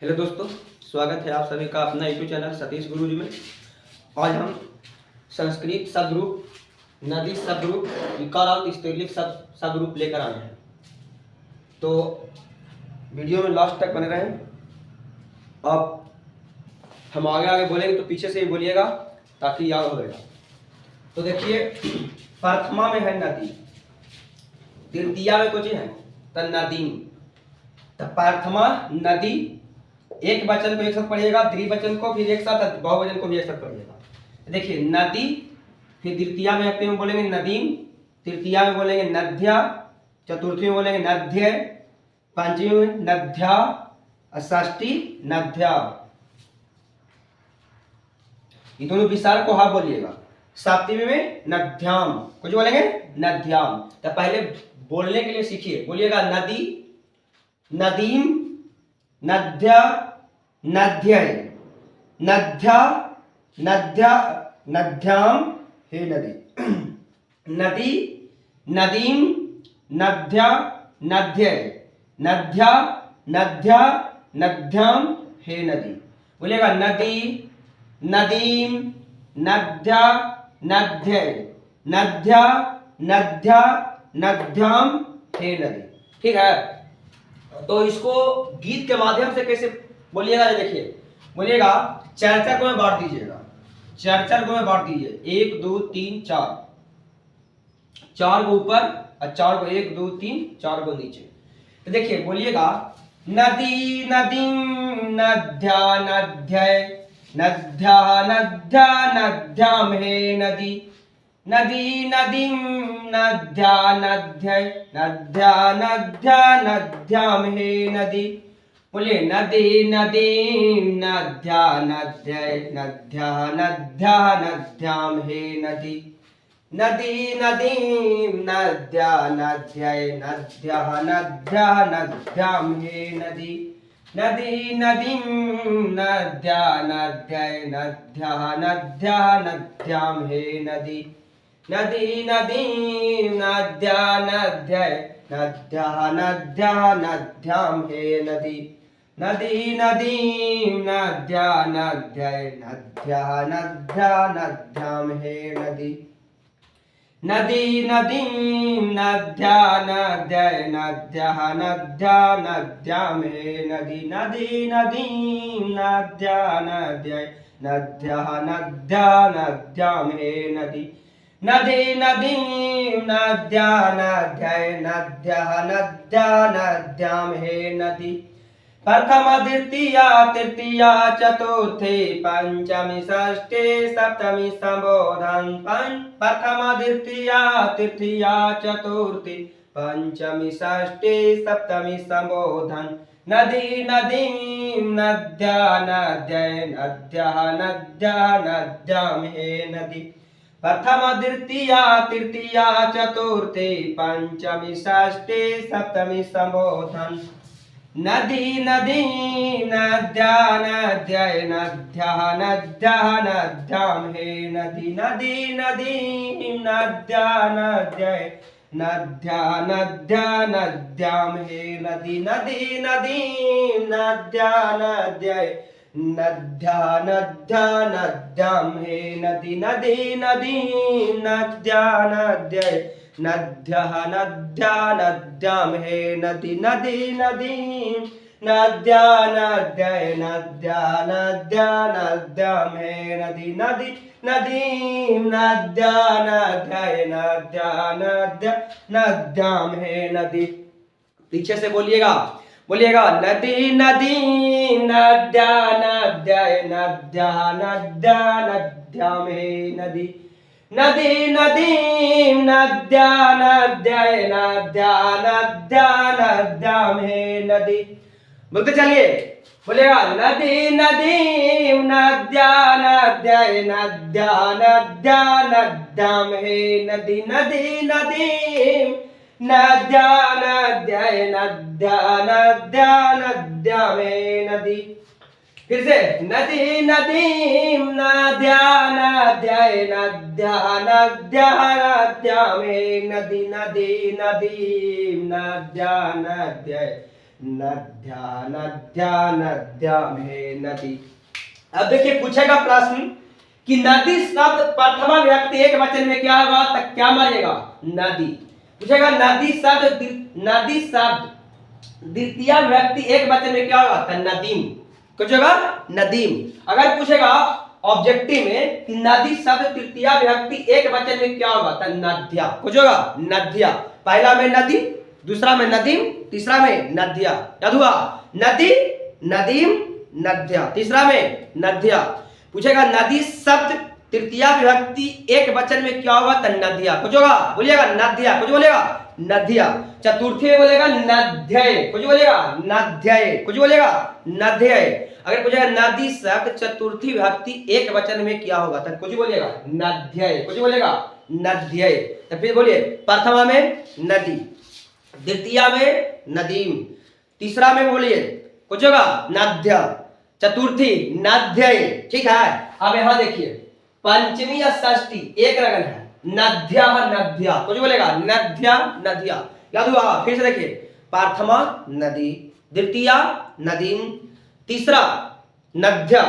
Hello दोस्तों, स्वागत है आप सभी का अपना यूट्यूब चैनल सतीश गुरुजी में। आज हम संस्कृत सबग्रुप, नदी सबग्रुप, विकार और स्त्रीलिंग सबग्रुप लेकर आए हैं। तो वीडियो में लास्ट तक बने रहें। अब हम आगे आगे बोलेंगे तो पीछे से ही बोलिएगा ताकि याद हो जाएगा। तो देखिए, प्रथमा में है नदी, तृतीया में कुछ है तो नदी। तो प्रथमा नदी, एक वचन को एक साथ पढ़िएगा, द्विवचन को फिर एक साथ, बहुवचन को भी एक साथ पढ़िएगा। देखिए नदी, फिर द्वितीया में बोलेंगे नदीम, तृतीया में बोलेंगे नद्या, चतुर्थी में बोलेंगे नद्य, पंचमी में नद्या, षष्ठी नद्या। ये दोनों विसर्ग को हाँ बोलिएगा। सप्तमी में नद्याम, कुछ बोलेंगे नद्याम। तो पहले बोलने के लिए सीखिए, बोलिएगा नदी, नदीम, नद्या, नद्य, नद्या, नद्या, नद्याम, हे नदी। नदी, नदीम, नद्या, नद्य, नद्या, नद्या, नद्याम, हे नदी। बोलिएगा नदी, नदीम, नद्या, नद्य, नद्या, नद्या, नद्याम, हे नदी। ठीक है। तो इसको गीत के माध्यम से कैसे बोलिएगा, देखिए बोलिएगा, चार चार को में बांट दीजिएगा, चार चार को में बांट दीजिए, 1 2 3 4, चार को ऊपर और चार को 1 2 3 4 को नीचे। तो देखिए बोलिएगा नदी, नदीम, नद्या, नद्य, नद्या, नद्या, नद्याम, हे नदी। नदी, नदीम, नद्या, नद्य, नद्या, नद्या, नद्याम, हे नदी। बोलिए नदी, नदीम, नद्या, नद्य, नद्या, नद्या, नद्याम, हे नदी। नदी, नदीम, नद्या, नद्य, नद्या, नद्या, नद्याम, हे नदी। नदी, नदीम, नद्या, नद्य, नद्या, नद्या, नद्याम, हे नदी। नदी, नदीम, नद्या, नद्य, नद्या, नद्या, नद्याम, हे नदी। नदी, नदीम, नद्या, नद्य, नद्या, नद्या, नद्याम, हे नदी। नदी, नदीम, नद्या, नद्य, नद्या, नद्या, नद्याम, हे नदी। नदी, नदीम, नद्या, नद्य, नद्या, नद्या, नद्याम, हे नदी। नदी, नदीम, नद्या, नद्य, नद्या, नद्या, नद्याम, हे नदी। प्रथमा द्वितीया तृतीया चतुर्थी पंचमी षष्ठी सप्तमी संबोधन। प्रथमा द्वितीया तृतीया चतुर्थी पंचमी षष्ठी सप्तमी संबोधन। नदी, नदीम, नद्या, नद्य, नद्या, नद्या, नद्याम, हे नदी। प्रथमा द्वितीया तृतीया चतुर्थी पंचमी षष्ठी सप्तमी संबोधन। नदी, नदीम, नद्या, नद्य, नद्या, नद्या, नद्याम, हे नदी। नदी, नदीम, नद्या, नद्य, नद्या, नद्या, नद्याम, हे नदी। नदी, नदीम, नद्या, नद्य, नद्या, नद्या, नद्याम, हे नदी। नदी, नदीम, नद्या, नद्य, नद्या, नद्या, नद्याम, हे नदी। नदी, नदीम, नद्या, नद्य, नद्या, नद्या, नद्याम, हे नदी। नदी, नदीम, नद्या, नद्य, नद्या, नद्या, नद्याम, हे नदी। पीछे से बोलिएगा, बोलिएगा नदी, नदीम, नद्या, नद्य, नद्या, नद्या, नद्याम, हे नदी। नदी, नदीम, नद्या, नद्य, नद्या, नद्या, नद्याम, हे नदी। बोलते चलिए, बोलेगा नदी, नदीम, नद्या, नद्य, नद्या, नद्या, नद्याम, हे नदी। नदी, नदीम, नद्या, नद्य, नद्या, नद्या, नद्याम, हे नदी। फिर से नदी, नदीम, नद्या, नद्य, नद्या, नद्या, नद्याम, हे नदी। नदी, नदीम, नद्या, नद्य, नद्या नद्या नद्या में नदी। अब देखिए पूछेगा प्रश्न कि नदी शब्द प्रथमा विभक्ति एक वचन में क्या होगा, तक क्या मारिएगा, नदी। पूछेगा नदी शब्द द्वितीय विभक्ति एक वचन में क्या होगा, नदीम। कुछ होगा नदीम। अगर पूछेगा ऑब्जेक्टिव में कि नदी शब्द तृतीय विभक्ति एक वचन में क्या होगा, नद्या। कुछ होगा नद्या। पहला में नदी, दूसरा में नदीम, तीसरा में नद्या। याद हुआ, नदी नदीम नद्या, तीसरा में नद्या। पूछेगा नदी शब्द तृतीय विभक्ति एक वचन में क्या होगा, नद्या। कुछ होगा बोलिएगा नद्या। कुछ बोलेगा नद्या। चतुर्थी में बोलेगा नद्यय। कुछ बोलेगा नद्यय। कुछ बोलेगा नद्यय। अगर पूछेगा नदी शब्द चतुर्थी विभक्ति एक वचन में क्या होगा, तब कुछ बोलेगा नद्यय। कुछ बोलेगा नद्यय। तो फिर बोलिए प्रथमा में नदी, द्वितीय में नदीम, तीसरा में बोलिए कुछ होगा नद्या, चतुर्थी नद्यय। ठीक है। अब यहां देखिए पंचमी या षष्ठी एक रगन है, नद्या नद्या। कुछ बोलेगा नद्या नद्या। याद हुआ। फिर से देखिए प्रथमा नदी, द्वितीय नदीम, तीसरा नद्या,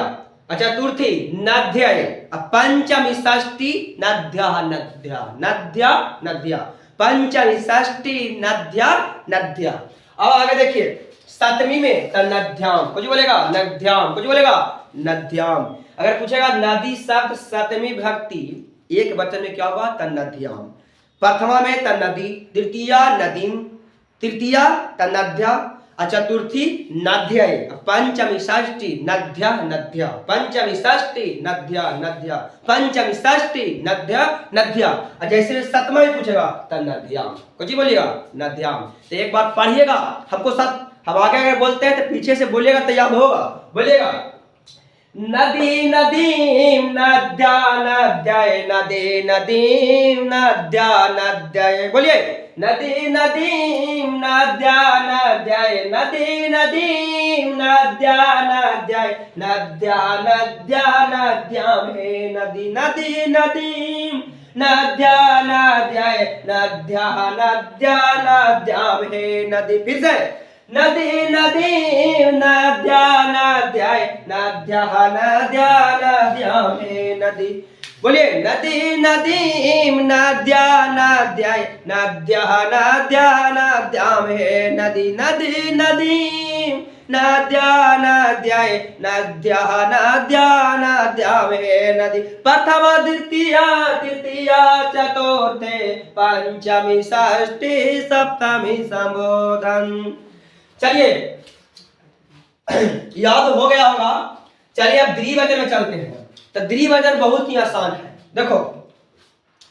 चतुर्थी नद्यय, पंचमी षष्ठी नद्या नद्या नद्या नद्या, पंचमी षष्ठी नद्या नद्या। अब आगे देखिए सप्तमी में नद्याम। कुछ बोलेगा नद्याम। कुछ बोलेगा नद्याम। अगर पूछेगा नदी शब्द सप्तमी विभक्ति एक वचन में क्या होगा, नद्याम। प्रथमा में नदी, द्वितीय नदीम, तृतीय नद्या, चतुर्थी नद्यय, पंचमी षष्ठी नद्या नद्या, पंचमी षष्ठी नद्या नद्या, पंचमी षष्ठी नद्या नद्या। जैसे सप्तमा में पूछेगा नद्याम। कुछ बोलिएगा नद्याम। तो एक बार पढ़िएगा, हमको साथ हम आगे अगर बोलते हैं तो पीछे से बोलिएगा तो याद होगा। बोलिएगा नदी नदीम नद्या नद्यय, नदी नदीम नद्या नद्यय। बोलिए नदी नदीम नद्या नद्यय, नदी नदीम नद्या नद्यय, नद्या नद्या नद्या में नदी, नदी नदीम नद्या नद्यय, नद्या नद्या नद्या में नदी। फिर से नदी नदी नद्या नद्यय, नद्या नद्या नद्या में नदी। बोलिए नदी नदीम नद्या नद्यय, नद्या नद्या नद्या में नदी, नदी नदीम नद्या नद्यय, नद्या नद्या नद्या में नदी। प्रथमा द्वितीय तृतीय चतुर्थे पंचमी षष्ठी सप्तमी संबोधन। चलिए याद हो गया होगा। चलिए अब द्विवचन में चलते हैं। तो द्विवचन बहुत ही आसान है। देखो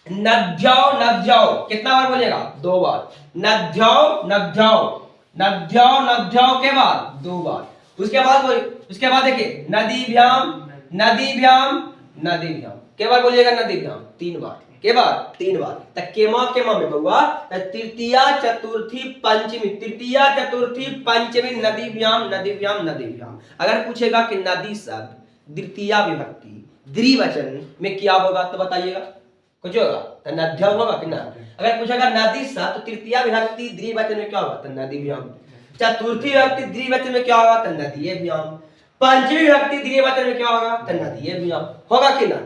नद्याओ नद्याओ कितना बार बोलेगा, दो बार। नद्याओ नद्याओ, नद्याओ नद्याओ के बाद दो बार। उसके बाद देखिए नदीभ्याम नदीभ्याम नदीभ्याम के बार बोलिएगा, नदीभ्याम तीन बार। के बार तीन बार। तक केमा में बउआ तृतीय चतुर्थी पंचमी, तृतीय चतुर्थी पंचमी नदीभ्याम नदीभ्याम नदीभ्याम। अगर पूछेगा कि नदी शब्द द्वितीय विभक्ति द्विवचन में क्या होगा तो बताइएगा, कुछ होगा तो नद्या होगा कि ना। अगर पूछेगा नदी शब्द तृतीय विभक्ति द्विवचन में क्या होगा तो नदीभ्याम, चतुर्थी विभक्ति द्विवचन में क्या होगा तो नदीभ्याम, पंचमी विभक्ति द्विवचन में क्या होगा तो नदीभ्याम होगा कि ना।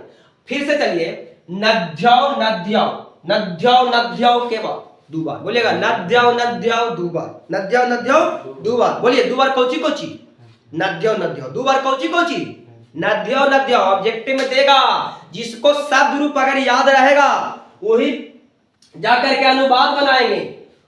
फिर से चलिए नद्याओ नद्याओ, नद्याओ नद्याओ के बाद दो बार बोलिएगा, नद्याओ नद्याओ दो बार, नद्याओ नद्याओ दो बार। बोलिए दो बार कौची कौची, नद्याओ नद्याओ दो बार कौची कौची, नद्याओ नद्याओ। ऑब्जेक्टिव में देगा, जिसको शब्द रूप अगर याद रहेगा वही जाकर के अनुवाद बनाएंगे,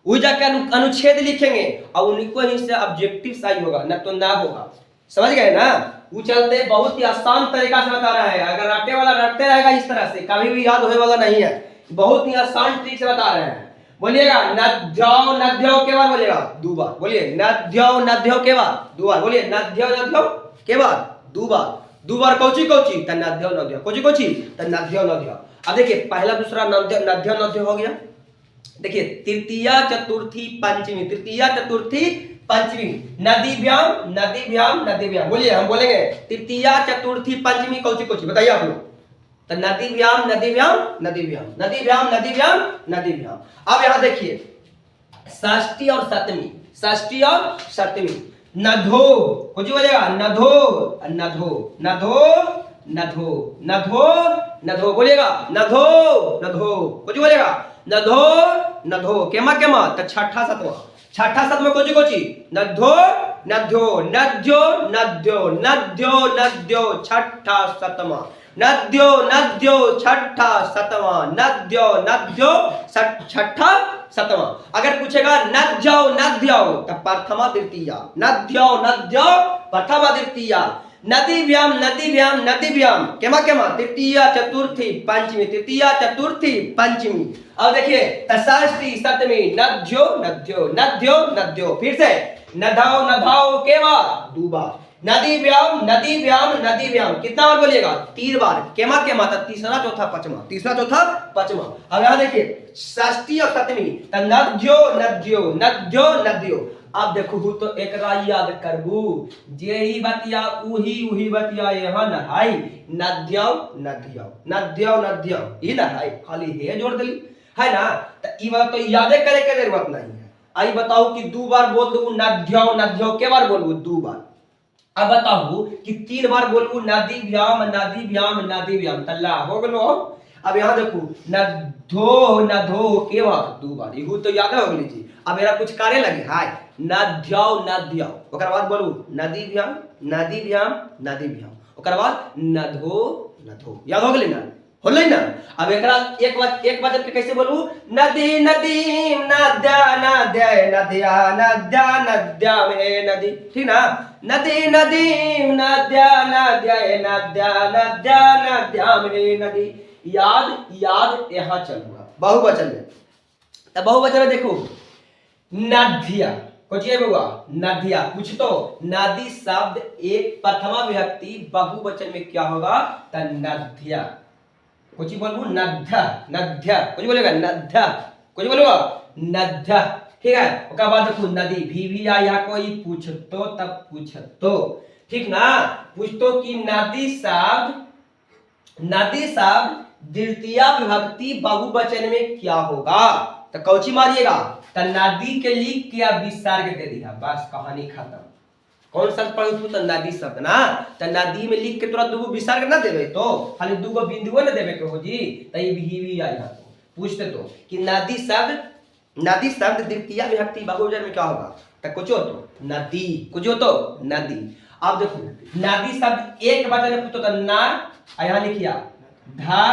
वही जाकर अनुच्छेद लिखेंगे और उन्हीं को ही से ऑब्जेक्टिव सही होगा, न तो ना होगा। समझ गए ना। वो चलते बहुत ही आसान तरीका से बता रहा है। अगर रटने वाला रटते रहेगा इस तरह से कभी भी याद होने वाला नहीं है। बहुत ही आसान ट्रिक से बता रहे हैं। बोलिएगा नद्याओ नद्याओ के बाद बोलिएगा दो बार। बोलिए नद्याओ नद्याओ के बाद दो बार। बोलिए नद्याओ नद्याओ के बाद दो बार। दो बार कौची कौची त नद्याओ नद्याओ, कौची कौची त नद्याओ नद्याओ। अब देखिए पहला दूसरा नद्याओ नद्याओ हो गया। देखिए तृतीय चतुर्थी पंचमी, तृतीय चतुर्थी पंचमी नदीभ्याम नदीभ्याम नदीभ्याम। बोलिए हम बोलेंगे तृतीय चतुर्थी पंचमी कौची कौची बताइए आप लोग। तो नदीभ्याम नदीभ्याम नदीभ्याम, नदीभ्याम नदीभ्याम नदीभ्याम। अब यहां देखिए षष्ठी और सप्तमी, षष्ठी और सप्तमी। नधो कुछ बोलेगा, नधो नधो नधो नधो नधो नधो बोलेगा, नधो नधो कुछ बोलेगा, नधो नधो। केमा केमा तो छठा सतवा, छठा सतवा कोची कोची, नधो नध्यो नध्यो नध्यो नध्यो नध्यो छठा सतमा, नद्यो नद्यो छठा सतवा, नद्यो नद्यो छठा सतवा। अगर पूछेगा नद्यो नद्यो तो प्रथमा द्वितीया, नद्यो नद्यो प्रथमा द्वितीया, नदीभ्याम नदीभ्याम नदीभ्याम केमा केमा तृतीया चतुर्थी पंचमी, तृतीया चतुर्थी पंचमी। अब देखिए षष्ठी सप्तमी, नद्यो नद्यो नद्यो नद्यो, फिर से नधाओ नधाओ के बार, दो बार, नदी व्याम नदी व्याम नदी व्याम, कितना बार बोलिएगा, 3 बार, केमा केमा तो तीसरा चौथा पांचवा, तीसरा चौथा पांचवा। अब यहाँ देखिए षष्ठी और सप्तमी, नद्यो नद्यो नद्यो नद्यो। अब देखो तो एक राय याद करबू, जे ही बतिया उही बतिया यहाँ नहाई, नद्यो नद्यो नद्यो नद्यो ही नहाई, खाली हे जोड़ दली है ना। तो ई बात तो यादे करे के जरूरत नहीं है। आई बताओ कि 2 बार बोल दू नद्यो नद्यो, के बार बोलू 2 बार। अब बताओ कि 3 बार बोलू नदी व्याम नदी व्याम नदी व्याम, तल्ला हो गलो। अब यहाँ देखो नधो नधो के बार 2 बार, यहू तो याद हो गई। अब मेरा कुछ कार्य लगे हाय, नद्यो नद्यो, ओकर बाद बोलू नदी व्याम नदी व्याम नदी व्याम, ओकर बाद नधो नधो, याद हो गई ना, होले ना। अब एक वचन के कैसे बोलू, नदी नदी नद्या नद्या नदिया नद्या नद्या में नदी, ठीक ना, नदी नदी नद्या नद्या नद्या नद्या नद्या में नदी। याद याद यहाँ चलूंगा बहुवचन में। तो बहुवचन में देखो नदिया कुछ ये होगा, नदिया कुछ तो नदी शब्द एक प्रथमा विभक्ति बहुवचन में क्या होगा, तो नदिया कुछ बोलू नद्या नद्या, कुछ बोलेगा नद्या, कुछ बोलेगा नद्या, ठीक है। उसके बाद देखो नदी भी आया, कोई पूछतो तब पूछतो, ठीक ना, पूछतो कि नदी शब्द द्वितीय विभक्ति बहुवचन में क्या होगा, तो कौची मारिएगा, तो नदी के लिख के विसर्ग दे दिया, बस कहानी खत्म। कौन शब्द पढ़ू तो नदी शब्द ना, तो नदी में लिख के तुरंत 2 विसर्ग ना देवे, तो खाली 2 बिंदुओं ना देवे के हो जी, तो ये भी आई था। तो पूछते तो कि नदी शब्द द्वितीय विभक्ति बहुवचन में क्या होगा, तो कुछ हो तो नदी, कुछ हो तो नदी। अब देखो नदी शब्द एक वचन में पूछो तो ना, यहाँ लिखिया धा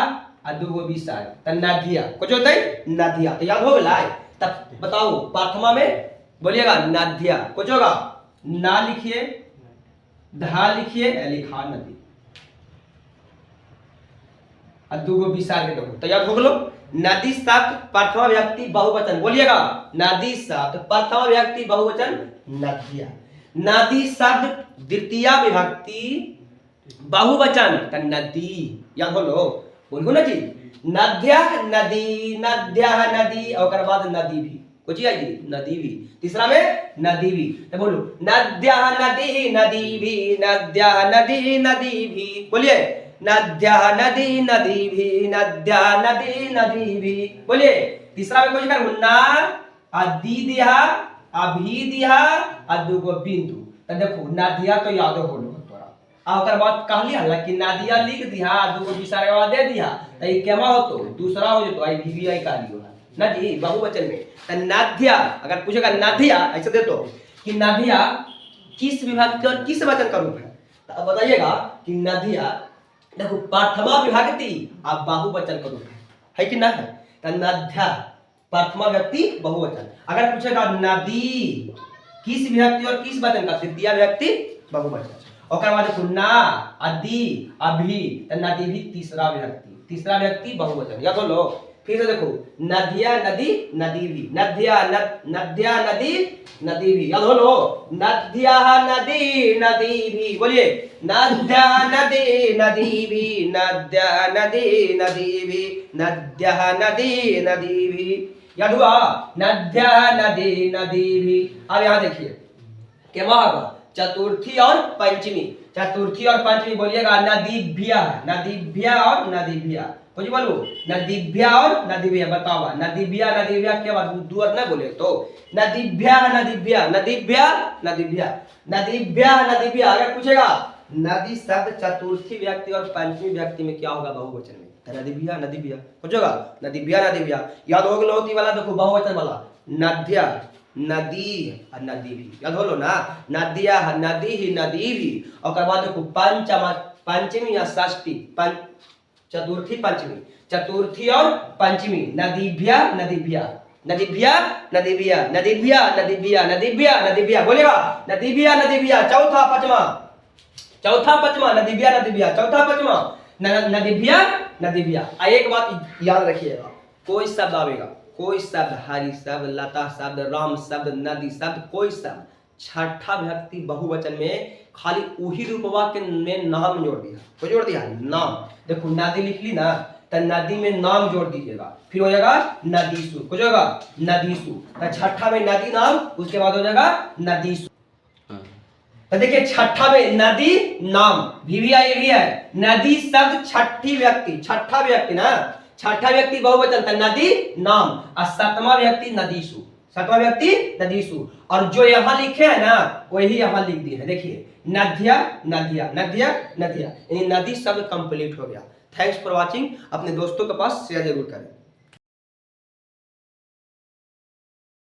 और 2 विसर्ग, तो नदिया, कुछ होता है नदिया, तो याद हो गया। तब बताओ प्रथमा में बोलिएगा नदिया, कुछ होगा ना लिखिए, धा लिखिए, लिखा नदी और 2 विसर्ग देखो, तो याद हो गलो। नदी शब्द प्रथमा विभक्ति बहुवचन, बोलिएगा नदी शब्द प्रथमा विभक्ति बहुवचन नदिया, नदी शब्द द्वितीय विभक्ति बहुवचन तो नदी, याद हो लो, बोलो ना जी, नद्या नदी नद्या नदी, और बाद नदी भी कुछ आएगी, नदी भी, तीसरा में नदी भी, तो बोलो नद्या नदी नदी भी, नद्या नदी नदी भी, बोलिए नद्या नदी नदी भी, नद्या नदी नदी भी, बोलिए। तीसरा में कुछ करूँ ना, अदी दिया अभी दिया और 2 बिंदु, तो देखो नदिया तो याद हो लो तोरा। और बाद कहली हल्ला कि नदिया लिख दिया 2 विसर्ग दे दिया, तो ये केमा हो तो दूसरा हो जो, आई भी आई कहली होला ना जी बहुवचन में। तो नद्या अगर पूछेगा नदिया ऐसे दे तो कि नदिया किस विभक्ति और किस वचन का रूप है, तो अब बताइएगा कि नदिया देखो प्रथमा विभक्ति और बहुवचन का रूप है कि ना है, तो नद्या प्रथमा विभक्ति बहुवचन। अगर पूछेगा नदी किस विभक्ति और किस वचन का, तृतीय विभक्ति बहुवचन। और बाद देखो ना अदी अभी, तो नदी भी तीसरा विभक्ति बहुवचन, याद हो लो। फिर से देखो नदिया नदी नदी भी, नदिया नदी नदी भी, याद हो लो, नदिया नदी नदी भी, बोलिए नद्या नदी नदी भी, नद्या नदी नदी भी, नद्या नदी नदी भी, याद हुआ, नद्या नदी नदी भी। अब यहाँ देखिए क्या होगा, चतुर्थी और पंचमी, चतुर्थी और पंचमी बोलिएगा नदीभ्य, नदीभ्य और नदीभ्य, कुछ बोलो नदीभ्य और नदीभ्य, बताओ नदीभ्य नदीभ्य क्या बात दो अर्थ ना बोले तो नदीभ्य नदीभ्य नदीभ्य नदीभ्य नदीभ्य नदीभ्य। अगर पूछेगा नदी शब्द चतुर्थी व्यक्ति और पंचमी व्यक्ति में क्या होगा बहुवचन में, नदीभ्य नदीभ्य पूछेगा नदीभ्य नदीभ्य। याद हो गया वाला देखो बहुवचन वाला नद्या नदी नदी भी याद हो लो ना, नदिया नदी ही नदी भी। और बाद देखो पंचमी या षष्ठी चतुर्थी पंचमी, चतुर्थी और पंचमी नदीभ्य नदीभ्य नदीभ्य नदीभ्य नदीभ्य नदीभ्य नदीभ्य नदीभ्य बोलेगा नदीभ्य नदीभ्य। चौथा पचमा, चौथा पचमा नदीभ्य नदीभ्य, चौथा पचमा नदीभ्य नदीभ्य। एक बात याद रखिएगा, कोई शब्द आवेगा, कोई शब्द हरि शब्द लता शब्द राम शब्द नदी शब्द कोई शब्द छठा विभक्ति बहुवचन में खाली वही रूपवा के में नाम जोड़ दिया, तो जोड़ दिया नाम। देखो नदी लिख ली ना तो नदी में नाम जोड़ दीजिएगा, फिर हो जाएगा नदीसु, कुछ होगा नदीसु। तो छठा में नदी नाम, उसके बाद हो जाएगा नदीसु। तो देखिए छठा में नदी नाम भी है, ये भी है नदी शब्द छठी व्यक्ति, छठा व्यक्ति ना, छठा व्यक्ति बहुवचन था नदी नाम, और सातवां व्यक्ति नदीसु, सातवां व्यक्ति नदीसु। और जो यहाँ लिखे है ना वही यहाँ लिख दिए है, देखिए नद्या नदिया नदिया नदिया, यानी नदी शब्द कंप्लीट हो गया। Thanks for watching. अपने दोस्तों के पास शेयर जरूर करें।